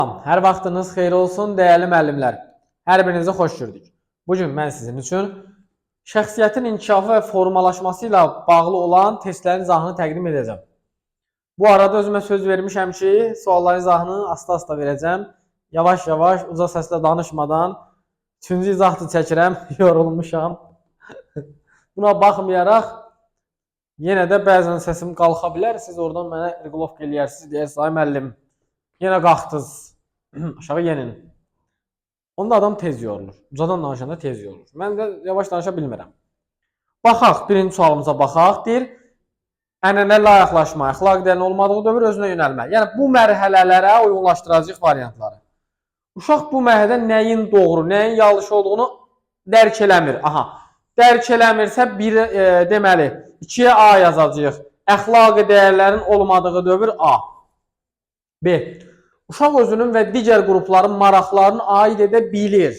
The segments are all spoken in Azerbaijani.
Hər vaxtınız xeyir olsun, dəyərli müəllimlər. Hər birinizi xoş gördük. Bugün mən sizin üçün şəxsiyyətin inkişafı və formalaşması ilə bağlı olan testlərin izahını təqdim edəcəm. Bu arada özümə söz vermişəm ki, sualların izahını asta-asta verəcəm. Yavaş-yavaş, uca səslə danışmadan 3-cü izahını çəkirəm, yorulmuşam. Buna baxmayaraq, yenə də bəzən səsim qalxa bilər. Siz oradan mənə reqlovka eləyərsiniz, deyirsiniz, ay müəllim, yenə qalxdınız. Aşağı yenin. Onda adam tez yorulur. Ucadan danışanda tez yorulur. Mən də yavaş danışa bilmirəm. Baxaq, birinci sualımıza baxaq. Deyir, ənənə layıqlaşma, əxlaq dəyərinin olmadığı dövr özünə yönəlmə. Yəni, bu mərhələlərə uyğunlaşdıracaq variantları. Uşaq bu mərhələdə nəyin doğru, nəyin yanlış olduğunu dərk eləmir. Aha, dərk eləmirsə, deməli, 2-yə A yazacaq. Əxlaqi dəyərlərin olmadığı dövr A. B. Uşaq özünün və digər qrupların maraqlarını aid edə bilir.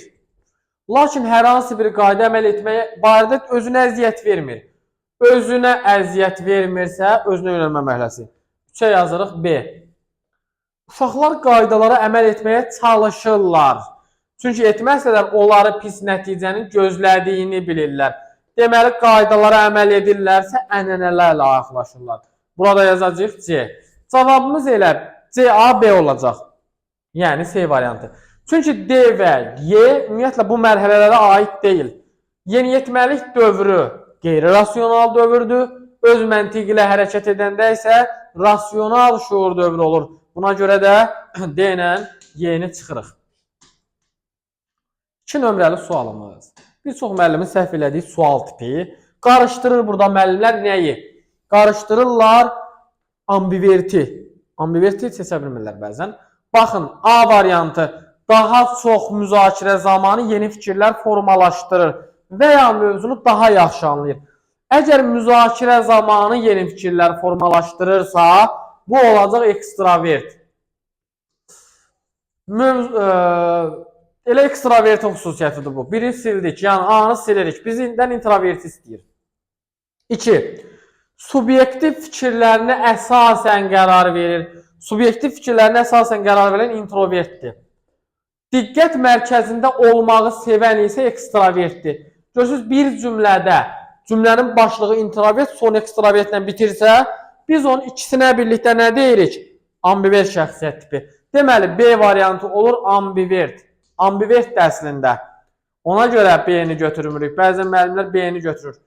Lakin hər hansı bir qayda əməl etməyə barədə özünə əziyyət vermir. Özünə əziyyət vermirsə, özünə yönəlmə mərhələsi. 3-ə yazırıq B. Uşaqlar qaydalara əməl etməyə çalışırlar. Çünki etməsələr onları pis nəticənin gözlədiyini bilirlər. Deməli, qaydalara əməl edirlərsə, ənənələrlə ayaqlaşırlar. Burada yazacaq C. Cavabımız elə C, A, B olacaq. Yəni C variantı. Çünki D və Y ümumiyyətlə bu mərhələlərə aid deyil. Yeniyetməlik dövrü qeyri-rasional dövrdür. Öz məntiqi ilə hərəkət edəndə isə rasional şuur dövrü olur. Buna görə də D ilə Y-ni çıxırıq. 2 nömrəli sualımız. Bir çox müəllimin səhv elədiyi sual tipi. Qarışdırır burada müəllimlər nəyi? Qarışdırırlar ambiverti. Ambiverti seçə bilmirlər bəzən. Baxın, A variantı daha çox müzakirə zamanı yeni fikirlər formalaşdırır və ya mövzunu daha yaxşı anlayır. Əgər müzakirə zamanı yeni fikirlər formalaşdırırsa, bu olacaq ekstravert. Elə ekstravertin xüsusiyyətidir bu. Biri sildik, yəni A-nı silirik. Bizindən introverti istəyir. 2. Subyektiv fikirlərinə əsasən qərar verir. Subyektiv fikirlərinə əsasən qərar verən introvertdir. Diqqət mərkəzində olmağı sevən isə ekstravertdir. Görürsünüz, bir cümlədə cümlənin başlığı introvert, son ekstravertlə bitirsə, biz onun ikisinə birlikdə nə deyirik? Ambivert şəxsiyyət tipi. Deməli, B variantı olur ambivert. Ambivert əslində. Ona görə B-ni götürmürük. Bəzən müəllimlər B-ni götürür.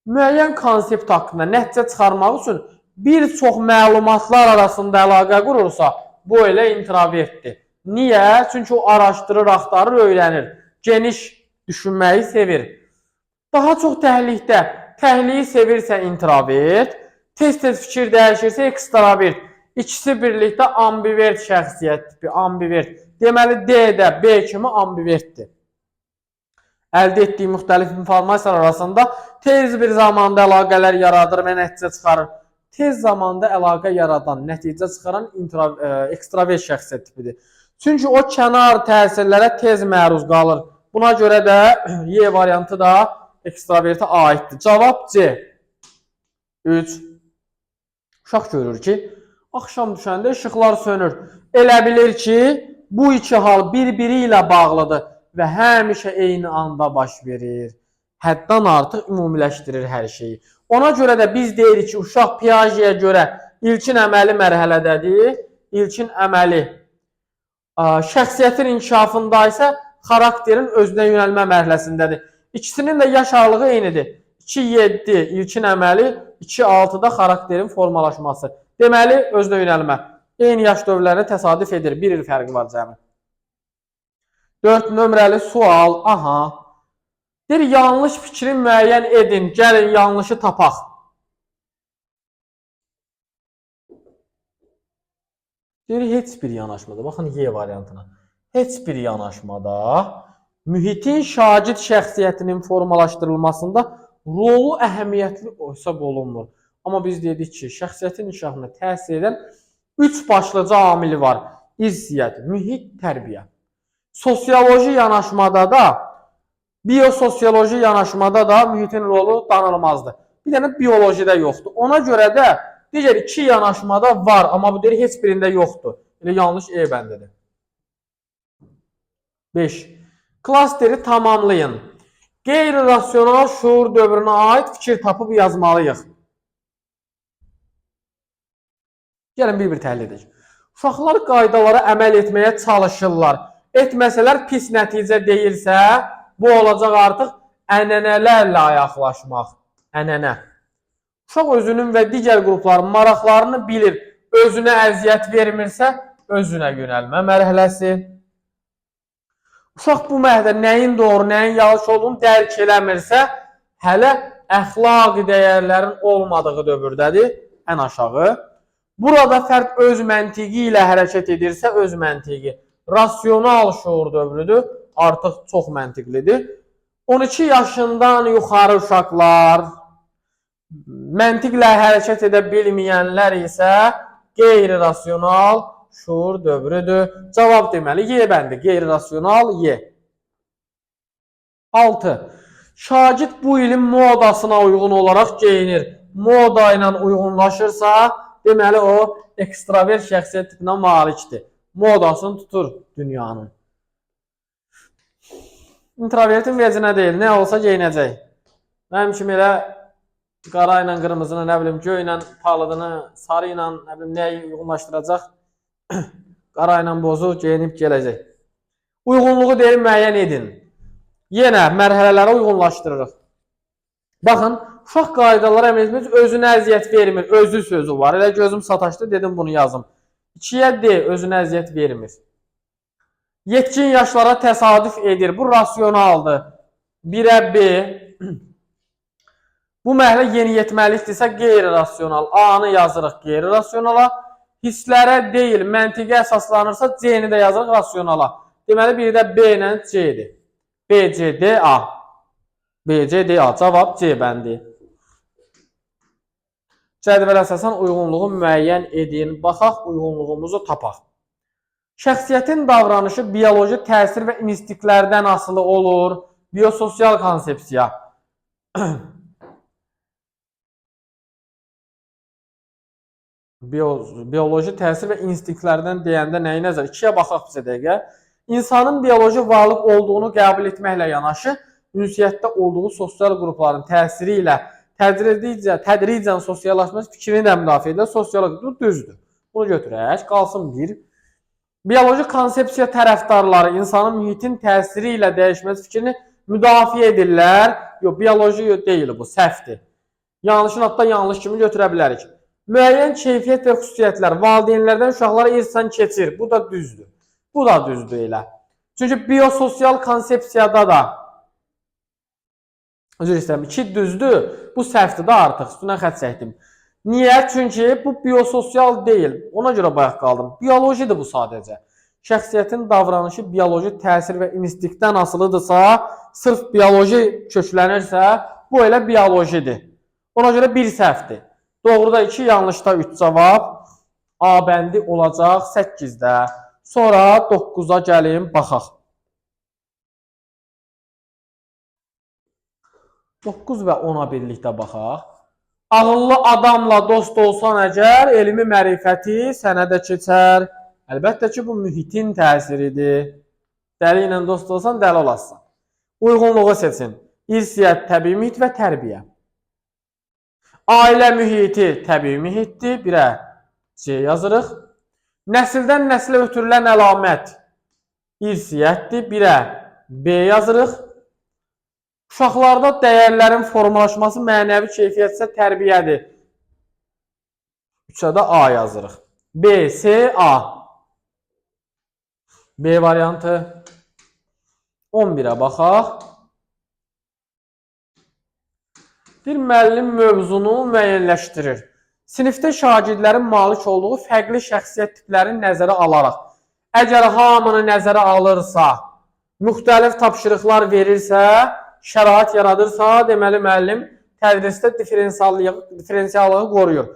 Müəyyən konsept haqqında nəticə çıxarmaq üçün bir çox məlumatlar arasında əlaqə qurursa, bu elə introvertdir. Niyə? Çünki o araşdırır, axtarır, öyrənir. Geniş düşünməyi sevir. Daha çox təhlikdə, təhliyi sevirsə introvert, tez-tez fikir dəyişirsə ekstravert. İkisi birlikdə ambivert şəxsiyyət tipi, ambivert. Deməli, D də B kimi ambivertdir. Əldə etdiyi müxtəlif informasiyalar arasında tez bir zamanda əlaqələr yaradır və nəticə çıxarır. Tez zamanda əlaqə yaradan, nəticə çıxaran ekstravert şəxsiyyət tipidir. Çünki o kənar təsirlərə tez məruz qalır. Buna görə də Y variantı da ekstravertə aiddir. Cavab C. 3. Uşaq görür ki, axşam düşəndə işıqlar sönür. Elə bilir ki, bu iki hal bir-biri ilə bağlıdır və həmişə eyni anda baş verir. Həddən artıq ümumiləşdirir hər şeyi. Ona görə də biz deyirik ki, uşaq Piaget'ə görə ilkin əməli mərhələdədir. İlkin əməli şəxsiyyətin inkişafında isə xarakterin özünə yönəlmə mərhələsindədir. İkisinin də yaş aralığı eynidir. 2-7 ilkin əməli, 2-6-da xarakterin formalaşması. Deməli, özünə yönəlmə. Eyni yaş dövrlərinə təsadüf edir. 1 il fərqi var cəmi. 4 nömrəli sual. Aha. Deyir, yanlış fikri müəyyən edin. Gəlin, yanlışı tapaq. Deyir, heç bir yanaşmada. Baxın, Y variantına. Heç bir yanaşmada mühitin şagird şəxsiyyətinin formalaşdırılmasında rolu əhəmiyyətli hesab olunmur. Amma biz dedik ki, şəxsiyyətin inkişafına təsir edən 3 başlıca amili var. İzziyyət, mühit, tərbiyə. Sosioloji yanaşmada da, biososioloji yanaşmada da mühitin rolu danılmazdır. Bir dənə biolojide yoxdur. Ona görə də digər 2 yanaşmada var, amma bu deyir heç birində yoxdur. Elə yanlış E bəndədir. 5. Klasteri tamamlayın. Qeyri-rasional şuur dövrünə aid fikir tapıb yazmalıyıq. Gəlin bir-bir təhlil edək. Uşaqlar qaydalara əməl etməyə çalışırlar. Etməsələr pis nəticə deyilsə, bu olacaq artıq ənənələrlə ayaqlaşmaq. Ənənə. Uşaq özünün və digər qrupların maraqlarını bilir. Özünə əziyyət vermirsə, özünə yönəlmə mərhələsi. Uşaq bu məhəldə nəyin doğru, nəyin yanlış olduğunu dərk eləmirsə, hələ əxlaqi dəyərlərin olmadığı dövrdədir, ən aşağı. Burada fərd öz məntiqi ilə hərəkət edirsə, öz məntiqi rasional şuur dövrüdür, artıq çox məntiqlidir. 12 yaşından yuxarı uşaqlar, məntiqlə hərəkət edə bilməyənlər isə qeyri-rasional şuur dövrüdür. Cavab deməli, Y bəndi, qeyri-rasional Y. 6. Şagird bu ilin modasına uyğun olaraq geyinir. Moda ilə uyğunlaşırsa, deməli o ekstravert şəxsiyyət tipinə malikdir. Modasını tutur dünyanın. İntrovertin vecinə deyil, nə olsa geyinəcək. Mənim kimi elə qara ilə qırmızını, nə bilim, göy ilə palıdını, sarı ilə, nə bilim, nəyi uyğunlaşdıracaq? Qara ilə bozu geyinib gələcək. Uyğunluğu deyil, müəyyən edin. Yenə mərhələlərə uyğunlaşdırırıq. Baxın, uşaq qaydalara əməl etmək özünə əziyyət vermir. Özü sözü var. Elə gözüm sataşdı, dedim bunu yazım. 2-yə D, özünə əziyyət vermir. Yetkin yaşlara təsadüf edir. Bu rasionaldır. 1-ə B. Bu məhlə yeniyetməlikdirsə qeyri-rasional. A-nı yazırıq qeyri-rasionala. Hisslərə deyil, məntiqə əsaslanırsa C-ni də yazırıq rasionala. Deməli, bir də B ilə C-dir. B, C, D, A. B, C, D, A. Cavab C bəndi. Cədvələ əsasən uyğunluğu müəyyən edin. Baxaq, uyğunluğumuzu tapaq. Şəxsiyyətin davranışı bioloji təsir və instinktlərdən asılı olur. Biososial konsepsiya. Bioloji təsir və instinktlərdən deyəndə nəyi nəzər? 2-yə baxaq bizə dəqiqə. İnsanın bioloji varlıq olduğunu qəbul etməklə yanaşı, ünsiyyətdə olduğu sosial qrupların təsiri ilə tədricən sosiallaşması fikrini də müdafiə edir. Sosiolog düzdür. Bunu götürək. Qalsın 1. Bioloji konsepsiya tərəfdarları insanın mühitin təsiri ilə dəyişməsi fikrini müdafiə edirlər. Yox, bioloji deyil bu, səhvdir. Yanlışın hatta yanlış kimi götürə bilərik. Müəyyən keyfiyyət və xüsusiyyətlər valideynlərdən uşaqlara irsən keçir. Bu da düzdür. Bu da düzdür elə. Çünki biososial konsepsiyada da üzr istəyirəm, 2 düzdür. Bu səhvdir də artıq. Üstünə xətt çəkdim. Niyə? Çünki bu biososial deyil. Ona görə bayaq qaldım. Biolojidir bu sadəcə. Şəxsiyyətin davranışı bioloji təsir və instinktdən asılıdırsa, sırf bioloji köklənirsə, bu elə biolojidir. Ona görə bir səhvdir. Doğruda 2, yanlışda 3 cavab. A bəndi olacaq 8-də. Sonra 9-a gəlin, baxaq. 9 və 10-a birlikdə baxaq. Ağıllı adamla dost olsan əgər, elmi mərifəti sənə də keçər. Əlbəttə ki, bu mühitin təsiridir. Dəli ilə dost olsan, dəli olasın. Uyğunluğu seçin. İrsiyyət, təbii mühit və tərbiyə. Ailə mühiti təbii mühitdir. 1-ə C yazırıq. Nəsildən nəslə ötürülən əlamət irsiyyətdir. 1-ə B yazırıq. Uşaqlarda dəyərlərin formalaşması mənəvi keyfiyyətsə tərbiyədir. 3-ə də A yazırıq. B, C, A. B variantı. 11-ə baxaq. Bir müəllim mövzunu müəyyənləşdirir. Sinifdə şagirdlərin malik olduğu fərqli şəxsiyyət tiplərini nəzərə alaraq. Əgər hamını nəzərə alırsa, müxtəlif tapşırıqlar verirsə, şərait yaradırsa, deməli müəllim tədrisdə diferensiallığı qoruyur.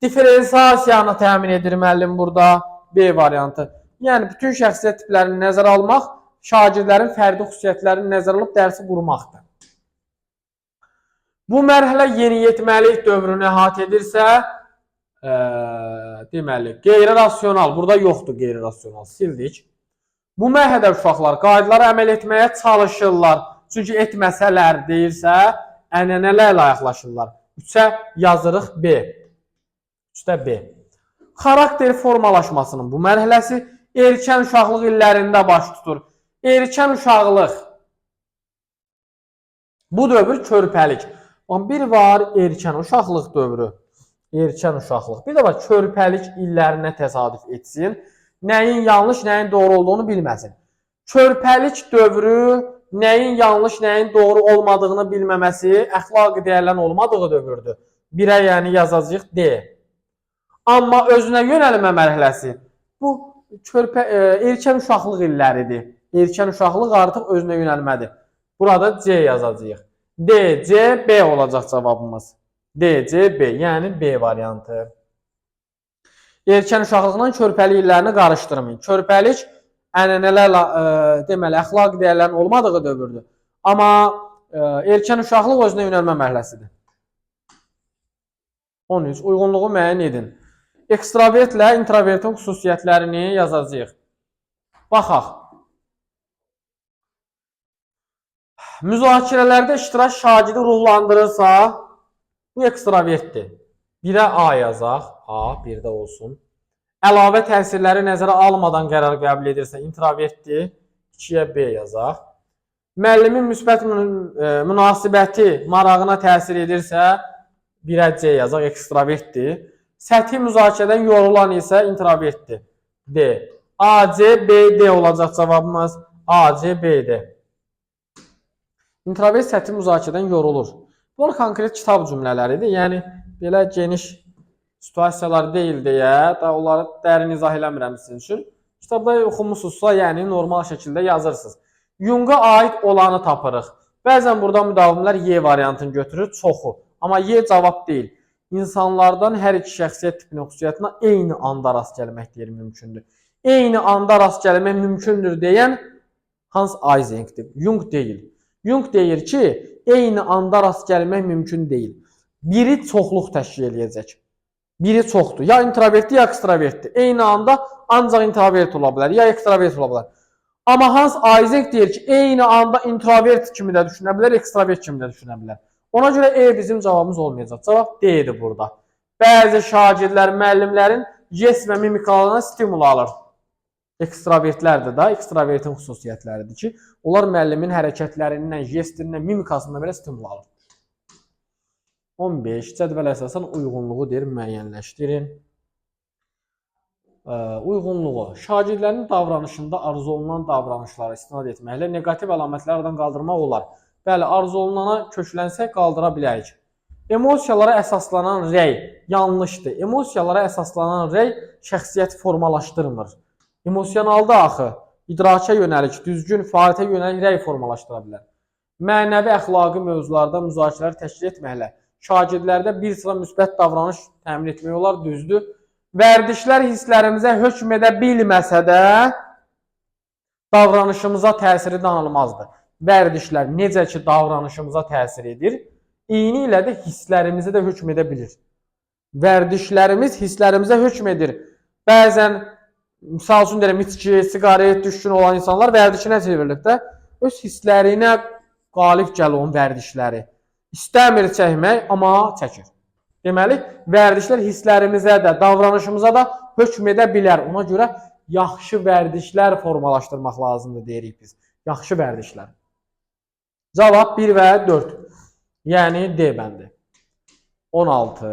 Diferensiyasiyanı təmin edir müəllim burada. B variantı. Yəni, bütün şəxsiyyət tiplərini nəzərə almaq, şagirdlərin fərdi xüsusiyyətlərini nəzərə alıb dərsi qurmaqdır. Bu mərhələ yeniyetməlik dövrünü əhatə edirsə, deməli, qeyri-rasional, burada yoxdur qeyri-rasional, sildik. Bu mərhələdə uşaqlar qaydalara əməl etməyə çalışırlar. Çünki etməsələr deyirsə, ənənələrlə yaxlaşırlar. 3-ə yazırıq B. 3-də B. Xarakter formalaşmasının bu mərhələsi erkən uşaqlıq illərində baş tutur. Erkən uşaqlıq. Bu dövr körpəlik. Bir var erkən uşaqlıq dövrü. Erkən uşaqlıq. Bir də var körpəlik illərinə təsadüf etsin. Nəyin yanlış, nəyin doğru olduğunu bilməsin. Körpəlik dövrü nəyin yanlış, nəyin doğru olmadığını bilməməsi əxlaqi dəyərlərin olmadığı dövrdür. 1-ə yəni yazacağıq D. Amma özünə yönəlmə mərhələsi bu erkən uşaqlıq illəridir. Erkən uşaqlıq artıq özünə yönəlmədir. Burada C yazacağıq. D, C, B olacaq cavabımız. D, C, B, yəni B variantı. Erkən uşaqlıqla körpəlik illərini qarışdırmayın. Körpəlik ənənələrlə, deməli, əxlaqi dəyərlərin olmadığı dövrdür. Amma erkən uşaqlıq özünə yönəlmə mərhələsidir. 13. Uyğunluğu müəyyən edin. Ekstravertlə introvertin xüsusiyyətlərini yazacağıq. Baxaq. Müzakirələrdə iştirak şagirdi ruhlandırırsa, bu ekstravertdir. 1-ə A yazaq. A, 1-də olsun. Əlavə təsirləri nəzərə almadan qərar qəbul edirsə, introvertdir. 2-yə B yazaq. Müəllimin müsbət münasibəti marağına təsir edirsə, 1-ə C yazaq, ekstravertdir. Səthi müzakirədən yorulan isə introvertdir. D. A, C, B, D olacaq cavabımız. A, C, B, D. İntrovert səthi müzakirədən yorulur. Bu konkret kitab cümlələridir. Yəni, belə geniş situasiyalar deyil deyə, onları dərin izah eləmirəm sizin üçün. Kitabda oxumusunuzsa, yəni normal şəkildə yazırsınız. Jung'a aid olanı tapırıq. Bəzən burada müdavimlər Y variantını götürür, çoxu. Amma Y cavab deyil. İnsanlardan hər iki şəxsiyyət tipinin xüsusiyyətinə eyni anda rast gəlmək deyir, mümkündür. Eyni anda rast gəlmək mümkündür deyən Hans Eysenck'dir. Jung deyil. Jung deyir ki, eyni anda rast gəlmək mümkün deyil. Biri çoxluq təşkil edəcək. Biri çoxdur. Ya introvertdir, ya ekstravertdir. Eyni anda ancaq introvert ola bilər, ya ekstravert ola bilər. Amma Hans Eysenck deyir ki, eyni anda introvert kimi də düşünə bilər, ekstravert kimi də düşünə bilər. Ona görə E bizim cavabımız olmayacaq. Cavab D-dir burada. Bəzi şagirdlər, müəllimlərin jest və mimikalarına stimul alır. Ekstravertlərdir də, ekstravertin xüsusiyyətləridir ki, onlar müəllimin hərəkətlərindən, jestindən, mimikasından belə stimul alır. 15. Cədvələ əsasən uyğunluğu deyir, müəyyənləşdirin. Uyğunluğu. Şagirdlərin davranışında arzu olunan davranışlara istinad etməklə negativ əlamətləri aradan qaldırmaq olar. Bəli, arzu olunana köklənsək qaldıra bilərik. Emosiyalara əsaslanan rəy yanlışdır. Emosiyalara əsaslanan rəy şəxsiyyəti formalaşdırmır. Emosionalda axı idraka yönəlik, düzgün, fəaliyyətə yönəlik rəy formalaşdıra bilər. Mənəvi əxlaqi mövzularda müzakirələr təşkil etməklə şagirdlərdə bir sıra müsbət davranış təmin etmək olar, düzdür. Vərdişlər hisslərimizə hökm edə bilməsə də davranışımıza təsiri danılmazdır. Vərdişlər necə ki davranışımıza təsir edir, eyni ilə də hisslərimizə də hökm edə bilir. Vərdişlərimiz hisslərimizə hökm edir. Bəzən, misal üçün deyirəm, içki, siqaret düşkün olan insanlar vərdişinə çevrilir də, öz hisslərinə qalib gəlir onun vərdişləri. İstəmir çəkmək, amma çəkir. Deməli, vərdişlər hisslərimizə də, davranışımıza da hökm edə bilər. Ona görə yaxşı vərdişlər formalaşdırmaq lazımdır, deyirik biz. Yaxşı vərdişlər. Cavab 1 və 4. Yəni D bəndi. 16.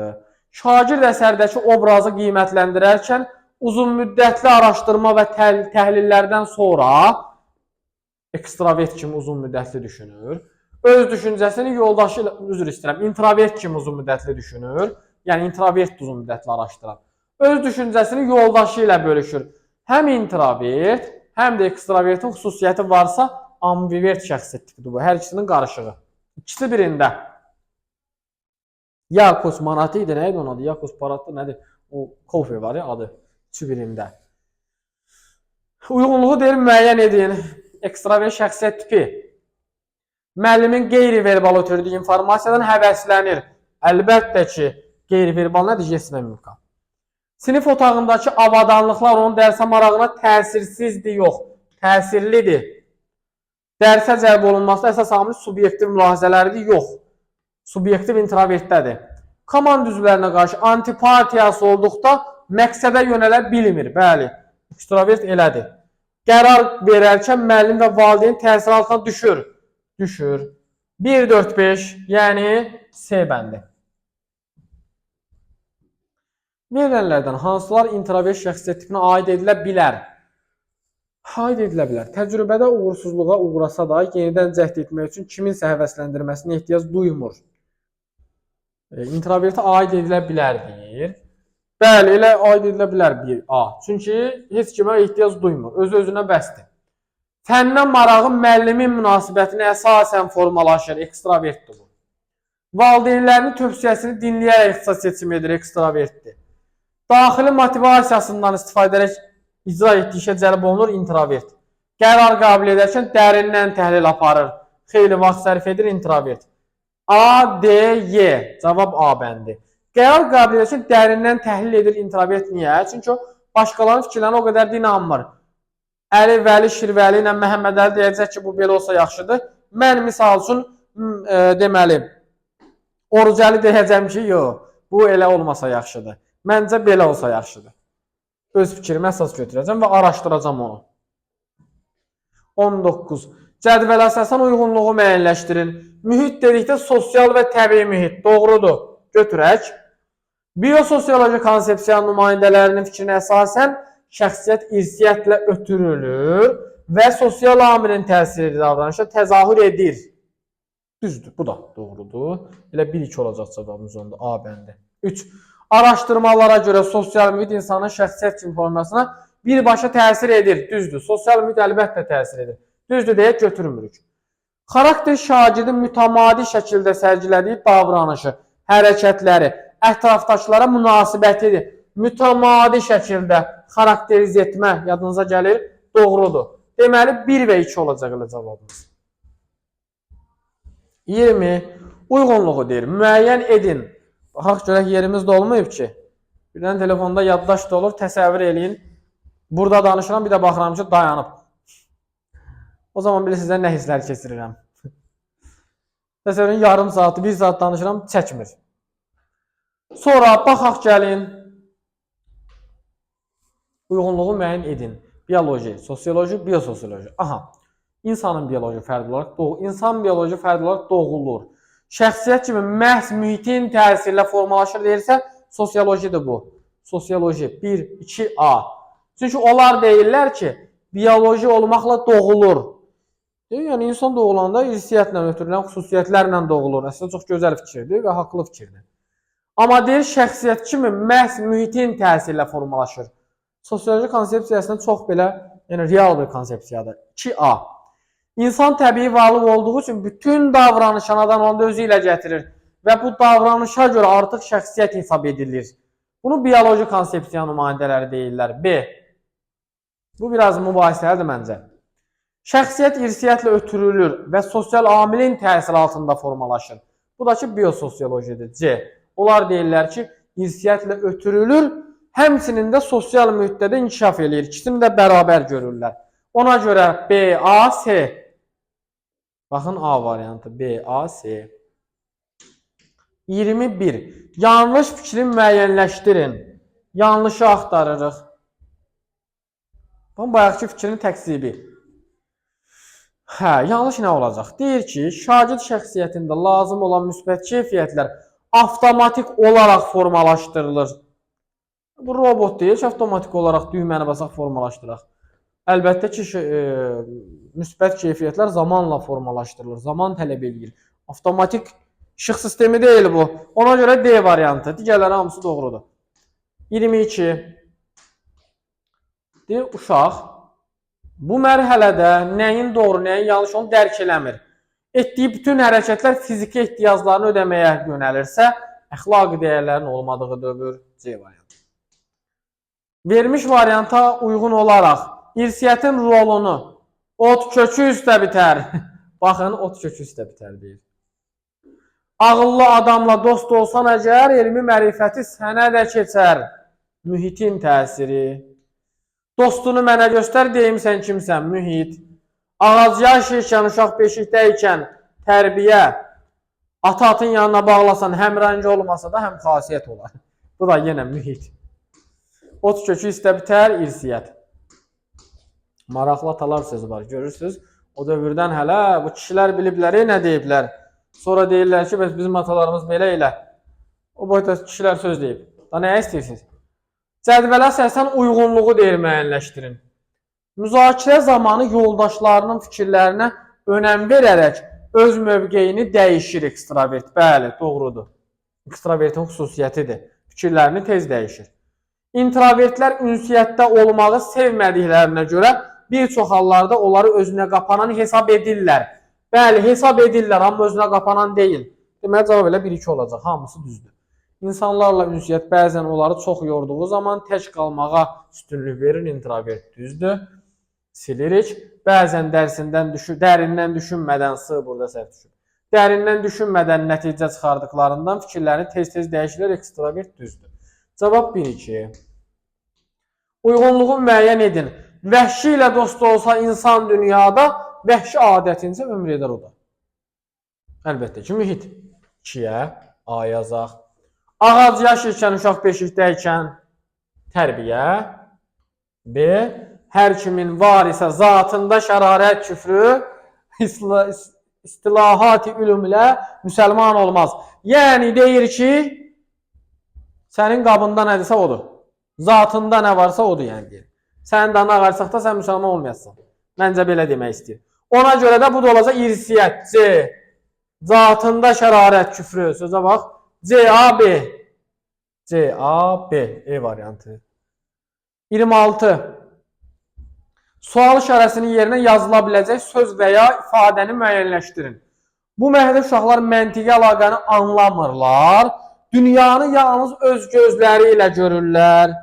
Şagird əsərdəki obrazı qiymətləndirərkən uzun müddətli araşdırma və təhlillərdən sonra ekstravert kimi uzun müddətli düşünür. Öz düşüncəsini yoldaşı ilə, üzr istəyirəm, introvert kimi uzun müddətli düşünür. Yəni introvert uzun müddətli araşdıran. Öz düşüncəsini yoldaşı ilə bölüşür. Həm introvert, həm də ekstravertin xüsusiyyəti varsa, ambivert şəxsiyyət tipidir bu. Hər ikisinin qarışığı. İkisi birində. Yakos Manati idi, nə idi onun adı? Yakos Paratlı nədir? O kofe var ya adı. İkisi birində. Uyğunluğu deyir, müəyyən edin. Ekstravert şəxsiyyət tipi. Müəllimin qeyri-verbal ötürdüyü informasiyadan həvəslənir. Əlbəttə ki, qeyri-verbal nədir? Jest və mimika. Sinif otağındakı avadanlıqlar onun dərsə marağına təsirsizdir, yox. təsirlidir. Dərsə cəlb olunmasında əsas amil subyektiv mülahizələrdir, yox. Subyektiv introvertdədir. Komanda üzvlərinə qarşı antipatiyası olduqda məqsədə yönələ bilmir. Bəli, ekstravert elədir. Qərar verərkən müəllim və valideyn təsir altına düşür. Düşür. 1, 4, 5, yəni C bəndi. Verilənlərdən hansılar introvert şəxsiyyət tipinə aid edilə bilər? Aid edilə bilər. Təcrübədə uğursuzluğa uğrasa da yenidən cəhd etmək üçün kiminsə həvəsləndirməsinə ehtiyac duymur. Introvertə aid edilə bilər deyir. Bəli, elə aid edilə bilər bir A. Çünki heç kimə ehtiyac duymur. Öz-özünə bəsdir. Fənnə marağı müəllimin münasibətinə əsasən formalaşır. Ekstravertdir bu. Valideynlərinin tövsiyəsini dinləyərək ixtisas seçim edir. Ekstravertdir. Daxili motivasiyasından istifadə edərək icra etdiyi işə cəlb olunur. Introvert. Qərar qəbul edərkən dərindən təhlil aparır. Xeyli vaxt sərf edir. Introvert. A, D, Y. Cavab A bəndi. Qərar qəbul edərkən dərindən təhlil edir. Introvert niyə? Çünki o başqalarının fikirlərinə o qədər inanmır. Əli, Vəli, Şirvəli ilə Məhəmməd Əli deyəcək ki, bu belə olsa yaxşıdır. Mən misal üçün deməli, Orucəli deyəcəm ki, yox, bu elə olmasa yaxşıdır. Məncə belə olsa yaxşıdır. Öz fikrimi əsas götürəcəm və araşdıracam onu. 19. Cədvələ əsasən uyğunluğu müəyyənləşdirin. Mühit dedikdə sosial və təbii mühit. Doğrudur. Götürək. Biososioloji konsepsiya nümayəndələrinin fikrinə əsasən şəxsiyyət irsiyyətlə ötürülür və sosial amilin təsiri davranışa təzahür edir. Düzdür, bu da doğrudur. Elə 1-2 olacaq cavabımız onda A bəndi. 3. Araşdırmalara görə sosial mühit insanın şəxsiyyət kimi formasına birbaşa təsir edir. Düzdür, sosial mühit əlbəttə təsir edir. Düzdür deyə götürmürük. Xarakter şagirdin mütəmadi şəkildə sərgilədiyi davranışı, hərəkətləri, ətrafdakılara münasibətidir. Mütəmadi şəkildə xarakteriz etmə yadınıza gəlir, doğrudur. Deməli 1 və 2 olacaq elə cavabımız. 20. Uyğunluğu deyir. Müəyyən edin. Baxaq görək yerimiz də olmayıb ki. Birdən telefonda yaddaş da olur, təsəvvür eləyin. Burada danışıram, bir də baxıram ki, dayanıb. O zaman belə sizə nə hisslər keçirirəm. Təsəvvürün yarım saatı, 1 saat danışıram, çəkmir. Sonra baxaq gəlin. Uyğunluğu müəyyən edin. Bioloji, sosioloji, biososioloji. Aha. İnsanın bioloji fərdi olaraq insan bioloji fərdi olaraq doğulur. Şəxsiyyət kimi məhz mühitin təsirlə formalaşır deyirsə, sosiolojidir bu. Sosioloji 1, 2, A. Çünki onlar deyirlər ki, bioloji olmaqla doğulur. Yəni insan doğulanda irsiyyətlə ötürülən xüsusiyyətlərlə doğulur. Əslində çox gözəl fikirdir və haqlı fikirdir. Amma deyir, şəxsiyyət kimi məhz mühitin təsirlə formalaşır. Sosioloji konsepsiyasında çox belə, yəni real bir konsepsiyadır. 2A. İnsan təbii varlıq olduğu üçün bütün davranış anadan onda özü ilə gətirir və bu davranışa görə artıq şəxsiyyət hesab edilir. Bunu bioloji konsepsiya nümayəndələri deyirlər. B. Bu biraz mübahisəlidir məncə. Şəxsiyyət irsiyyətlə ötürülür və sosial amilin təsiri altında formalaşır. Bu da ki, biososiolojidir. C. Onlar deyirlər ki, irsiyyətlə ötürülür, həmçinin də sosial mühitdə də inkişaf eləyir. İkisini də bərabər görürlər. Ona görə B, A, C. Baxın A variantı. B, A, C. 21. Yanlış fikri müəyyənləşdirin. Yanlışı axtarırıq. Bu bayaqki fikrin təqsibi. Yanlış nə olacaq? Deyir ki, şagird şəxsiyyətində lazım olan müsbət keyfiyyətlər avtomatik olaraq formalaşdırılır. Bu robot deyil ki, avtomatik olaraq düyməni basaq formalaşdıraq. Əlbəttə ki, müsbət keyfiyyətlər zamanla formalaşdırılır, zaman tələb edir. Avtomatik işıq sistemi deyil bu. Ona görə D variantı. Digərləri hamısı doğrudur. 22. Deyir, uşaq bu mərhələdə nəyin doğru, nəyin yanlış onu dərk eləmir. Etdiyi bütün hərəkətlər fiziki ehtiyaclarını ödəməyə yönəlirsə, əxlaqi dəyərlərin olmadığı dövr C variantı. Vermiş varianta uyğun olaraq irsiyyətin rolunu ot kökü üstə bitər. Baxın, ot kökü üstə bitər deyir. Ağıllı adamla dost olsan əgər, elmi mərifəti sənə də keçər. Mühitin təsiri. Dostunu mənə göstər, deyim sən kimsən, mühit. Ağac yaşaykən, uşaq beşikdəykən, tərbiyə. Ata-atın yanına bağlasan, həm rəngi olmasa da, həm xasiyyət olar. Bu da yenə mühit. Ot kökü istə bitər, irsiyyət. Maraqlı atalar sözü var, görürsünüz. O dövrdən hələ bu kişilər biliblər, nə deyiblər. Sonra deyirlər ki, bizim atalarımız belə elə. O boyda kişilər söz deyib. Da nə istəyirsiniz? Cədvələ əsasən uyğunluğu deyir, müəyyənləşdirin. Müzakirə zamanı yoldaşlarının fikirlərinə önəm verərək öz mövqeyini dəyişir ekstravert. Bəli, doğrudur. Ekstravertin xüsusiyyətidir. Fikirlərini tez dəyişir. İntrovertlər ünsiyyətdə olmağı sevmədiklərinə görə bir çox hallarda onları özünə qapanan hesab edirlər. Bəli, hesab edirlər, amma özünə qapanan deyil. Deməli, cavab elə 1-2 olacaq. Hamısı düzdür. İnsanlarla ünsiyyət bəzən onları çox yorduğu zaman tək qalmağa üstünlük verir, introvert düzdür. Silirik. Bəzən dərindən düşünmədən, burada səhv düşür. Dərindən düşünmədən nəticə çıxardıqlarından fikirlərini tez-tez dəyişirlər, ekstravert düzdür. Cavab 1-2. Uyğunluğu müəyyən edin. Vəhşi ilə dost olsa insan dünyada, vəhşi adətincə ömür edər o da. Əlbəttə ki, mühit. 2-yə A yazaq. Ağac yaşaykən, uşaq beşikdəykən, tərbiyə. B. Hər kimin var isə zatında şərarət küfrü, istilahati ülüm ilə müsəlman olmaz. Yəni deyir ki, sənin qabında nədirsə odur. Zatında nə varsa odur, yəni deyir. Sən danı ağarsaqda sən müsəlman olmayasın. Məncə belə demək istəyir. Ona görə də bu da olacaq irsiyyət. C. Zatında şərarət küfrü. Sözə bax. C-A-B. C-A-B. E variantı. 26. Sual işarəsinin yerinə yazıla biləcək söz və ya ifadəni müəyyənləşdirin. Bu məhəldə uşaqlar məntiqi əlaqəni anlamırlar. Dünyanı yalnız öz gözləri ilə görürlər.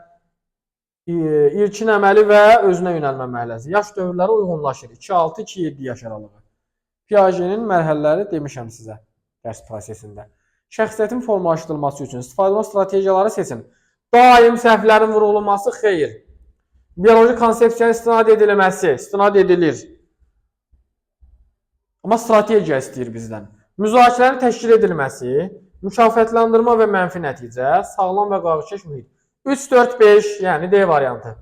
İlkin əməli və özünə yönəlmə mərhələsi. Yaş dövrləri uyğunlaşır. 2-6-2-7 yaş aralığı. Piaget'in mərhələləri demişəm sizə dərs prosesində. Şəxsiyyətin formalaşdırılması üçün istifadə strategiyaları seçin. Daim səhvlərin vurulması xeyir. Bioloji konsepsiyaya istinad edilir. Amma strategiya istəyir bizdən. Müzakirənin təşkil edilməsi, mükafətlandırma və mənfi nəticə, sağlam və qarşıkeş mühit. 3, 4, 5, yəni D variantı.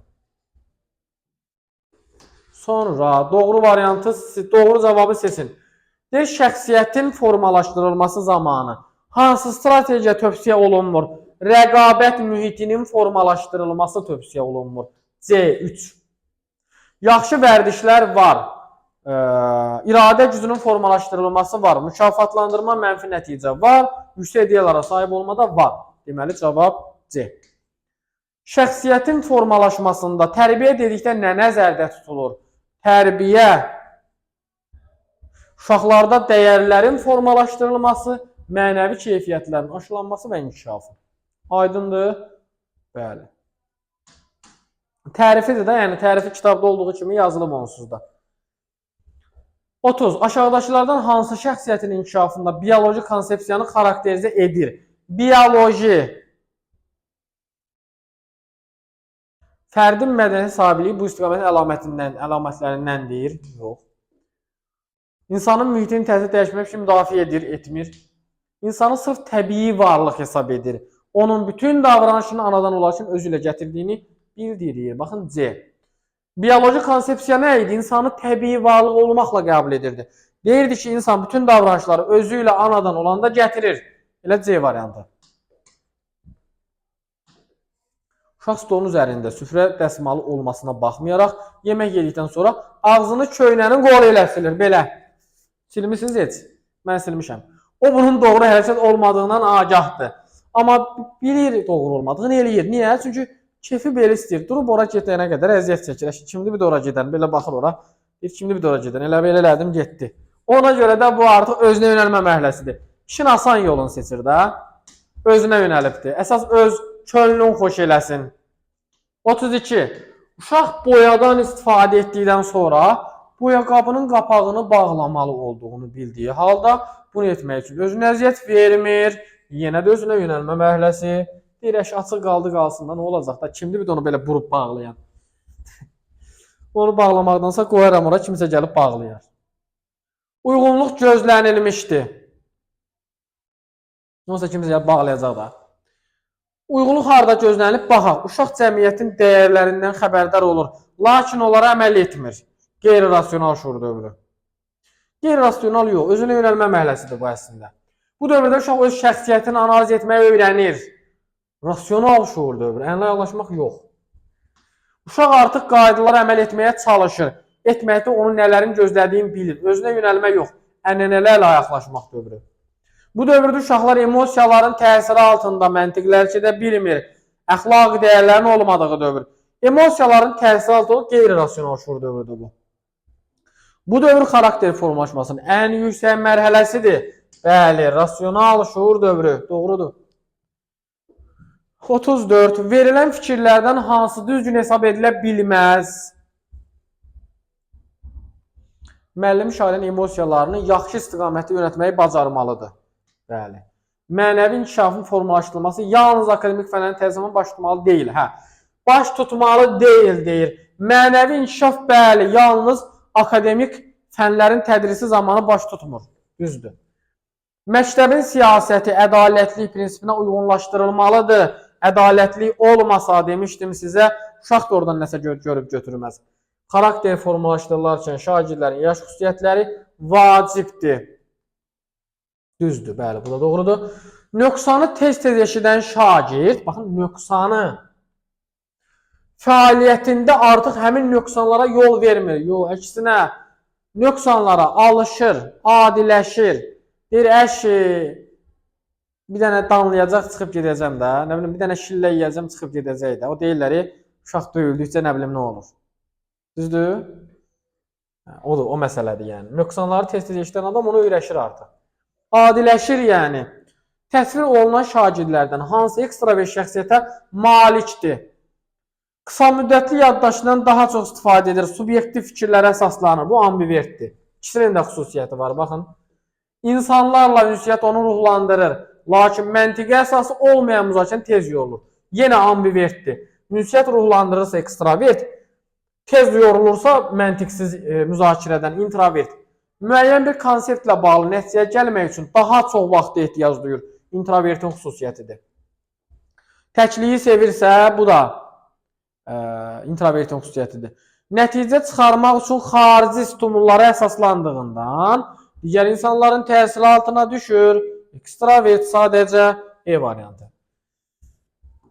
Sonra doğru variantı, doğru cavabı seçin. D. Şəxsiyyətin formalaşdırılması zamanı hansı strategiya tövsiyə olunmur? Rəqabət mühitinin formalaşdırılması tövsiyə olunmur. C3. Yaxşı vərdişlər var. İradə gücünün formalaşdırılması var. Mükafatlandırma, mənfi nəticə var. Yüksək ideyalara sahib olmada var. Deməli, cavab C. Şəxsiyyətin formalaşmasında tərbiyə dedikdə nə nəzərdə tutulur? Tərbiyə, uşaqlarda dəyərlərin formalaşdırılması, mənəvi keyfiyyətlərin aşılanması və inkişafı. Aydındır? Bəli. Tərifidir də, yəni tərifi kitabda olduğu kimi yazılıb onsuz da. 30. Aşağıdakılardan hansı şəxsiyyətin inkişafında bioloji konsepsiyanı xarakterizə edir? Bioloji. Fərdin mədəni sahibiliyi bu istiqamətin əlamətlərindəndir. Yox. İnsanın mühitini təsir dəyişmək üçün müdafiə edir, etmir. İnsanı sırf təbii varlıq hesab edir. Onun bütün davranışını anadan olarkən özü ilə gətirdiyini bildirir. Baxın C. Bioloji konsepsiya nə idi? İnsanı təbii varlıq olmaqla qəbul edirdi. Deyirdi ki, insan bütün davranışları özü ilə anadan olanda gətirir. Elə C variantı. Uşaq stolun üzərində süfrə dəsmalı olmasına baxmayaraq, yemək yedikdən sonra ağzını köynənin qolu ilə silir. Belə. Silmişsiniz heç? Mən silmişəm. O bunun doğru hərəkət olmadığından agahdır. Amma bilir doğru olmadığını eləyir. Niyə? Çünki kefi belə istəyir. Durub ora getəyənə qədər əziyyət çəkir. Kimdir bir də ora gedən? Belə baxır ora. Bir kimdir bir də ora gedən? Elə belə elədim, getdi. Ona görə də bu artıq özünə yönəlmə mərhələsidir. İşin asan yolunu seçir də. Özünə yönəlibdir. Əsas öz könlün xoş eləsin. 32. Uşaq boyadan istifadə etdikdən sonra boyaqabının qapağını bağlamalı olduğunu bildiyi halda bunu etmək üçün özünə əziyyət vermir. Yenə də özünə yönəlmə mərhələsi. Bir əş açıq qaldı qalsın da nə olacaq da? Kimdir bir də onu belə burub bağlayan? Onu bağlamaqdansa qoyaram ora, kimsə gəlib bağlayar. Uyğunluq gözlənilmişdi. Yoxsa kimsə gəlib bağlayacaq da. Uyğunluq harada gözlənilib? Baxaq, uşaq cəmiyyətin dəyərlərindən xəbərdar olur, lakin onlara əməl etmir. Qeyri-rasional şuur dövrü. Qeyri-rasional yox, özünə yönəlmə mərhələsidir bu əslində. Bu dövrdə uşaq öz şəxsiyyətini analiz etməyi öyrənir. Rasional şuur dövrü, ənlə yaqlaşmaq yox. Uşaq artıq qaydalara əməl etməyə çalışır. Etməkdə onun nələrin gözlədiyini bilir. Özünə yönəlmə yox, ənənələrlə ayaqlaşmaq dövrü. Bu dövrdə uşaqlar emosiyaların təsiri altında məntiqlər edə bilmir. Əxlaqi dəyərlərin olmadığı dövr. Emosiyaların təsiri altında qeyri-rasional şuur dövrüdür bu. Bu dövr xarakter formalaşmasının ən yüksək mərhələsidir. Bəli, rasional şuur dövrü. Doğrudur. 34. Verilən fikirlərdən hansı düzgün hesab edilə bilməz? Müəllim şagirdin emosiyalarını yaxşı istiqamətdə yönətməyi bacarmalıdır. Bəli. Mənəvi inkişafın formalaşdırılması yalnız akademik fənlərin tədrisatından baş tutmalı deyil. Baş tutmalı deyil, deyir. Mənəvi inkişaf, bəli, yalnız akademik fənlərin tədrisi zamanı baş tutmur. Düzdür. Məktəbin siyasəti ədalətlilik prinsipinə uyğunlaşdırılmalıdır. Ədalətlilik olmasa, demişdim sizə, uşaq da oradan nəsə görüb götürməz. Xarakter formalaşdırılarkən şagirdlərin yaş xüsusiyyətləri vacibdir. Düzdür, bəli, bu da doğrudur. Nöqsanı tez-tez eşidən şagird, baxın, nöqsanı fəaliyyətində artıq həmin nöqsanlara yol vermir. Yox, əksinə, nöqsanlara alışır, adiləşir. Deyir, əşi, bir dənə danlayacaq, çıxıb gedəcəm də. Nə bilim, bir dənə şillə yiyəcəm, çıxıb gedəcək də. O deyirlər, uşaq döyüldükcə nə bilim, nə olur. Düzdür? Odur, o məsələdir yəni. Nöqsanları tez-tez eşidən adam onu öyrəşir artıq. Adiləşir yəni. Təsvir olunan şagirdlərdən hansı ekstravert şəxsiyyətə malikdir? Qısa müddətli yaddaşından daha çox istifadə edir, subyektiv fikirlərə əsaslanır. Bu ambivertdir. İkisinin də xüsusiyyəti var, baxın. İnsanlarla ünsiyyət onu ruhlandırır. Lakin məntiqi əsası olmayan müzakirə tez yorulur. Yenə ambivertdir. Ünsiyyət ruhlandırırsa ekstravert, tez yorulursa məntiqsiz müzakirədən introvert. Müəyyən bir konseptlə bağlı nəticəyə gəlmək üçün daha çox vaxta ehtiyac duyur. İntrovertin xüsusiyyətidir. Təkliyi sevirsə, bu da introvertin xüsusiyyətidir. Nəticə çıxarmaq üçün xarici stimullara əsaslandığından digər insanların təsiri altına düşür. Ekstravert sadəcə E variantı.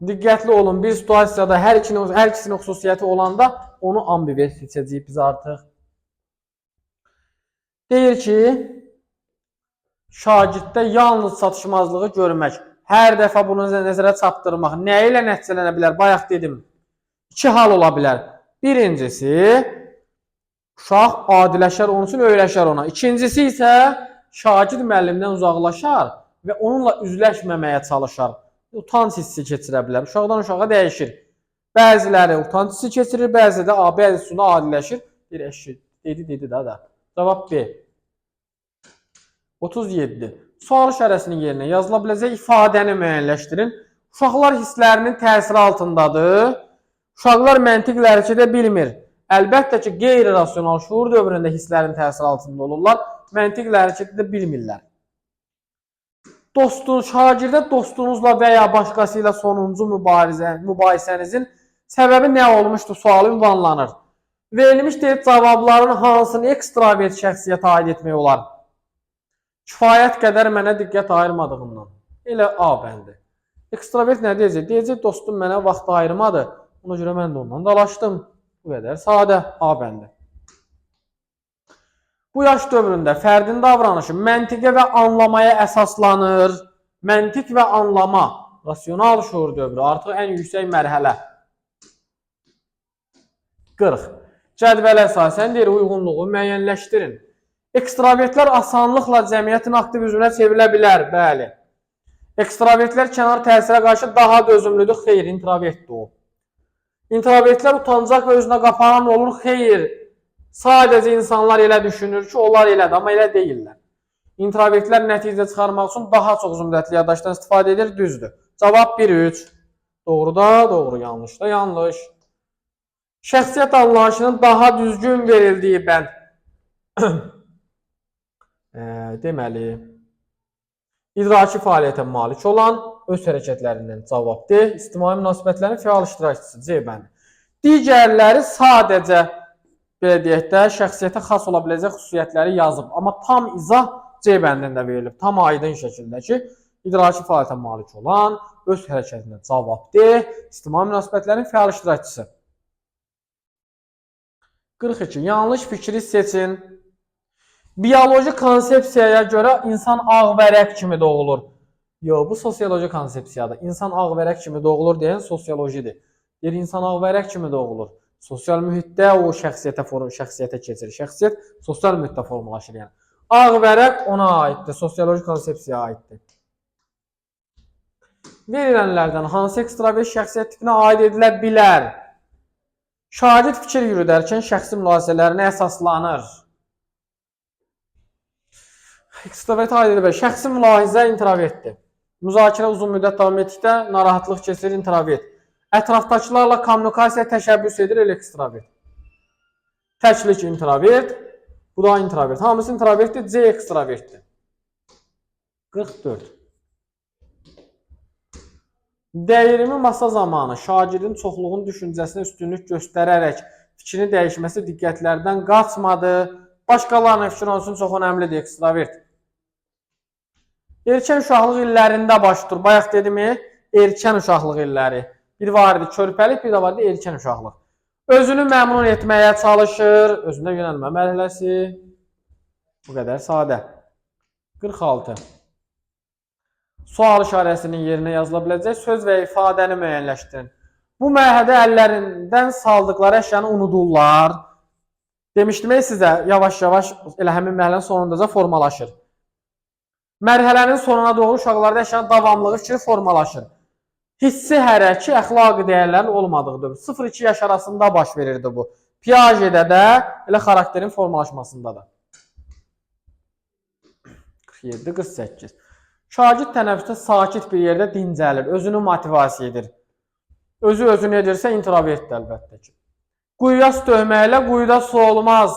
Diqqətli olun, bir situasiyada hər ikisinin xüsusiyyəti olanda onu ambivert seçəcəyik biz artıq. Deyir ki, şagirddə yalnız çatışmazlığı görmək, hər dəfə bunu nəzərə çarpdırmaq nə ilə nəticələnə bilər? Bayaq dedim. İki hal ola bilər. Birincisi, uşaq adiləşər, onun üçün öyrəşər ona. İkincisi isə, şagird müəllimdən uzaqlaşar və onunla üzləşməməyə çalışar. Utanç hissi keçirə bilər. Uşaqdan uşağa dəyişir. Bəziləri utanç hissi keçirir, bəzi də bəzisində adiləşir. Bir eşit, dedi da. Cavab B. 37. Sual işarəsinin yerinə yazıla biləcək ifadəni müəyyənləşdirin. Uşaqlar hisslərinin təsiri altındadır. Uşaqlar məntiqlə hərəkət edə bilmir. Əlbəttə ki, qeyri-rasional şuur dövründə hisslərin təsiri altında olurlar. Məntiqlə hərəkət edə bilmirlər. Şagirdə dostunuzla və ya başqası ilə sonuncu mübahisənizin səbəbi nə olmuşdur sualı ünvanlanır. Verilmiş cavabların hansını ekstravert şəxsiyyətə aid etmək olar? Kifayət qədər mənə diqqət ayırmadığından. Elə A bəndi. Ekstravert nə deyəcək? Deyəcək, dostum mənə vaxt ayırmadı. Ona görə mən də ondan dalaşdım. Bu qədər sadə A bəndi. Bu yaş dövründə fərdin davranışı məntiqə və anlamaya əsaslanır. Məntiq və anlama. Rasional şuur dövrü. Artıq ən yüksək mərhələ. 40. Cədvələ əsasən deyir, uyğunluğu müəyyənləşdirin. Ekstravertlər asanlıqla cəmiyyətin aktiv üzvünə çevrilə bilər. Bəli. Ekstravertlər kənar təsirə qarşı daha dözümlüdür. Xeyr, introvertdir o. İntrovertlər utancaq və özünə qapanan olur. Xeyr. Sadəcə insanlar elə düşünür ki, onlar elədir, amma elə deyirlər. İntrovertlər nəticə çıxarmaq üçün daha çox uzunmüddətli yaddaşdan istifadə edir. Düzdür. Cavab 1-3. Doğru da, doğru, yanlış da, yanlış. Şəxsiyyət anlayışının daha düzgün verildiyi bənd. Deməli, idraki fəaliyyətə malik olan, öz hərəkətlərindən cavabdeh, ictimai münasibətlərin fəal iştirakçısı C bəndi. Digərləri sadəcə belə deyək də şəxsiyyətə xas ola biləcək xüsusiyyətləri yazıb, amma tam izah C bəndində verilib. Tam aydın şəkildə ki, idraki fəaliyyətə malik olan, öz hərəkətindən cavabdeh, ictimai münasibətlərin fəal iştirakçısı. 42. Yanlış fikri seçin. Biyoloji konsepsiyaya görə insan ağvərək kimi doğulur. Yox, bu sosioloji konsepsiyadır. İnsan ağvərək kimi doğulur deyən sosiolojidir. Deyir, insan ağvərək kimi doğulur. Sosial mühitdə o şəxsiyyətə keçir. Şəxsiyyət sosial mühitdə formalaşır. Yəni. Ağvərək ona aiddir, sosioloji konsepsiyaya aiddir. Verilənlərdən hansı ekstravert şəxsiyyət tipinə aid edilə bilər? Şagird fikir yürüdərkən şəxsi mülahizələrinə əsaslanır. Ekstravert aid edilə bilər. Şəxsi mülahizə introvertdir. Müzakirə uzun müddət davam etdikdə narahatlıq keçirir introvert. Ətrafdakılarla kommunikasiya təşəbbüs edir ekstravert. Təklik introvert, bu da introvert. Hamısı introvertdir, C ekstravertdir. 44. Dəyirmi masa zamanı şagirdin çoxluğun düşüncəsinə üstünlük göstərərək fikrini dəyişməsi diqqətlərdən qaçmadı. Başqalarının fikri onun üçün çox önəmlidir, ekstravert. Erkən uşaqlıq illərində baş tutur. Bayaq dedimi? Erkən uşaqlıq illəri. Bir var idi körpəlik, bir də var idi erkən uşaqlıq. Özünü məmnun etməyə çalışır. Özünə yönəlmə mərhələsi. Bu qədər sadə. 46. Sual işarəsinin yerinə yazıla biləcək söz və ifadəni müəyyənləşdirin. Bu mərhələdə əllərindən saldıqları əşyanı unudurlar. Demişdim sizə, yavaş-yavaş elə həmin mərhələnin sonundaca formalaşır. Mərhələnin sonuna doğru uşaqlarda əşyanın davamlığı fikri formalaşır. Hissi hərəki, əxlaqi dəyərlərin olmadığı dövr. 0-2 yaş arasında baş verirdi bu. Piagetdə də elə xarakterin formalaşmasında da. 47-48. Şagird tənəffüsdə sakit bir yerdə dincəlir, özünü motivasiya edir. Özü edirsə introvertdir əlbəttə ki. Quyuya su döyməklə quyuda su olmaz.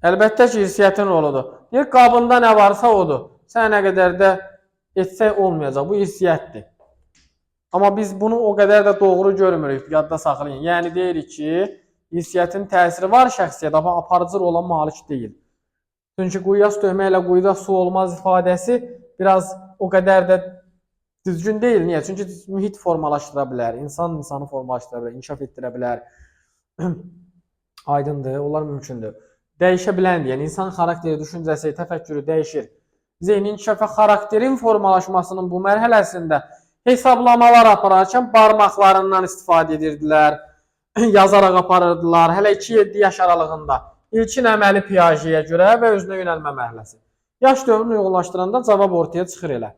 Əlbəttə ki, hissiyətin roludur. Deyir, qabında nə varsa odur. Sən nə qədər də etsək olmayacaq, bu hissiyətdir. Amma biz bunu o qədər də doğru görmürük, yadda saxlayın. Yəni deyirik ki, hissiyətin təsiri var şəxsiyyət, amma aparıcı rola malik deyil. Çünki quyuya su döyməklə quyuda su olmaz ifadəsi biraz o qədər də düzgün deyil. Niyə? Çünki mühit formalaşdıra bilər, insanı formalaşdıra bilər, inkişaf etdirə bilər. Aydındır, onlar mümkündür. Dəyişə biləndir, yəni insan xarakteri, düşüncəsi, təfəkkürü dəyişir. Zehni inkişaf və xarakterin formalaşmasının bu mərhələsində hesablamalar apararkən barmaqlarından istifadə edirdilər, yazaraq aparırdılar, hələ 2-7 yaş aralığında. İlkin əməli Piagetə görə və özünə yönəlmə mərhələsi. Yaş dövrünü uyğunlaşdıranda cavab ortaya çıxır elə.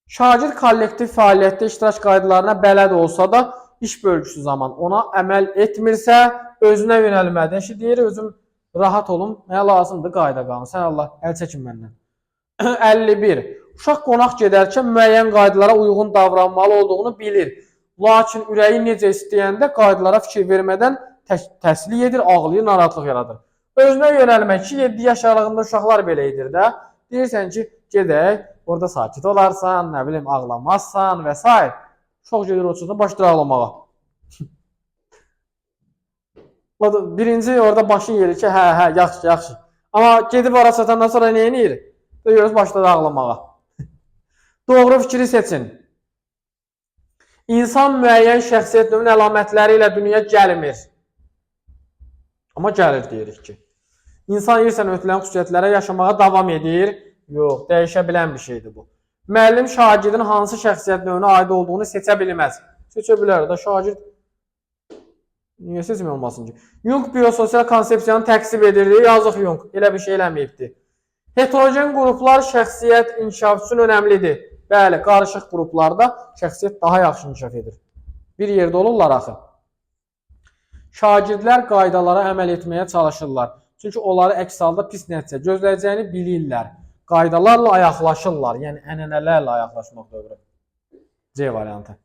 Şagird kollektiv fəaliyyətdə iştirak qaydalarına bələd olsa da, iş bölgüsü zaman ona əməl etmirsə, özünə yönəlməlidir. Şimdi deyir, özüm rahat olum, mənə lazımdır qayda qanun. Sən Allah, əl çəkin məndən. 51. Uşaq qonaq gedərkən müəyyən qaydalara uyğun davranmalı olduğunu bilir. Lakin ürəyi necə istəyəndə qaydalara fikir vermədən təsliq edir, ağlayır, narahatlıq yaradır. Özünə yönəlmək ki, 7 yaş aralığında uşaqlar belə edir də. Deyirsən ki, gedək, orada sakit olarsan, nə bilim, ağlamazsan və s. Uşaq gedir otursun, başlayır ağlamağa. Birinci orada başın yerir ki, hə, yaxşı, yaxşı. Amma gedib ora çatandan sonra nə edir? Görürüz, başladı ağlamağa. Doğru fikri seçin. İnsan müəyyən şəxsiyyət növünün əlamətləri ilə dünyaya gəlmir. Amma gəlir deyirik ki. İnsan yersən ötülən xüsusiyyətlərə yaşamağa davam edir. Yox, dəyişə bilən bir şeydir bu. Müəllim şagirdin hansı şəxsiyyət növünə aid olduğunu seçə bilməz. Seçə bilər də şagird. Niyə seçmək olmasın ki? Jung biososial konsepsiyanı təksib edirdi. Yazıq Jung, elə bir şey eləməyibdi. Heterogen qruplar şəxsiyyət inkişafı üçün önəmlidir. Bəli, qarışıq qruplarda şəxsiyyət daha yaxşı inkişaf edir. Bir yerdə olurlar axı. Şagirdlər qaydalara əməl etməyə çalışırlar. Çünki onları əks halda pis nəticə gözləyəcəyini bilirlər. Qaydalarla ayaqlaşırlar. Yəni ənənələrlə ayaqlaşmaq dövrü. C variantı.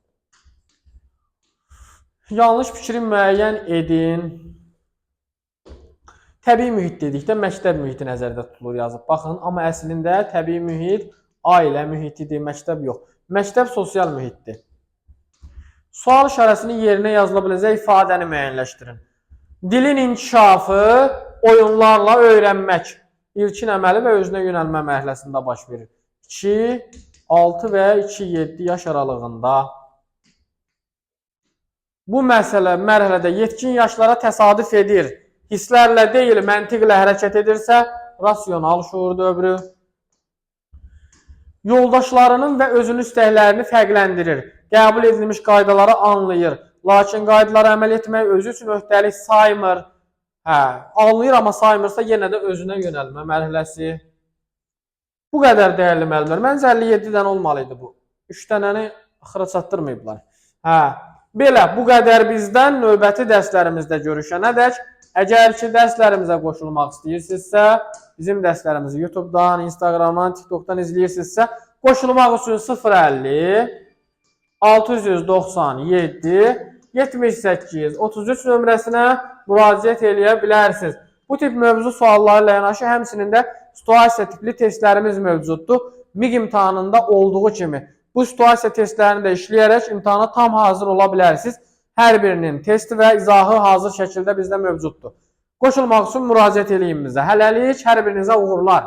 Yanlış fikri müəyyən edin. Təbii mühit dedikdə məktəb mühiti nəzərdə tutulur yazıb. Baxın, amma əslində təbii mühit ailə mühitidir, məktəb yox. Məktəb sosial mühitdir. Sual işarəsinin yerinə yazıla biləcək ifadəni müəyyənləşdirin. Dilin inkişafı oyunlarla öyrənmək ilkin əməli və özünə yönəlmə mərhələsində baş verir. 2, 6 və 2-7 yaş aralığında. Bu mərhələdə yetkin yaşlara təsadüf edir. Hisslərlə deyil, məntiqlə hərəkət edirsə, rasional şuur dövrü. Yoldaşlarının və özünün istəklərini fərqləndirir. Qəbul edilmiş qaydaları anlayır. Lakin qaydalara əməl etmək özü üçün öhdəlik saymır. Anlayır, amma saymırsa yenə də özünə yönəlmə mərhələsi. Bu qədər dəyərli müəllimlər. Məncə 57 dənə olmalıydı bu. 3 dənəni axıra çatdırmayıblar. Belə, bu qədər bizdən növbəti dərslərimizdə görüşənədək. Əgər ki, dərslərimizə qoşulmaq istəyirsinizsə, bizim dərslərimizi YouTube'dan, Instagram'dan, TikTok'dan izləyirsinizsə, qoşulmaq üçün 050 697 78 33 nömrəsinə müraciət eləyə bilərsiniz. Bu tip mövzu sualları ilə yanaşı həmçinin də situasiya tipli testlərimiz mövcuddur. MİQ imtahanında olduğu kimi bu situasiya testlərini də işləyərək imtahana tam hazır ola bilərsiniz. Hər birinin testi və izahı hazır şəkildə bizdə mövcuddur. Qoşulmaq üçün müraciət eləyin bizə. Hələlik hər birinizə uğurlar.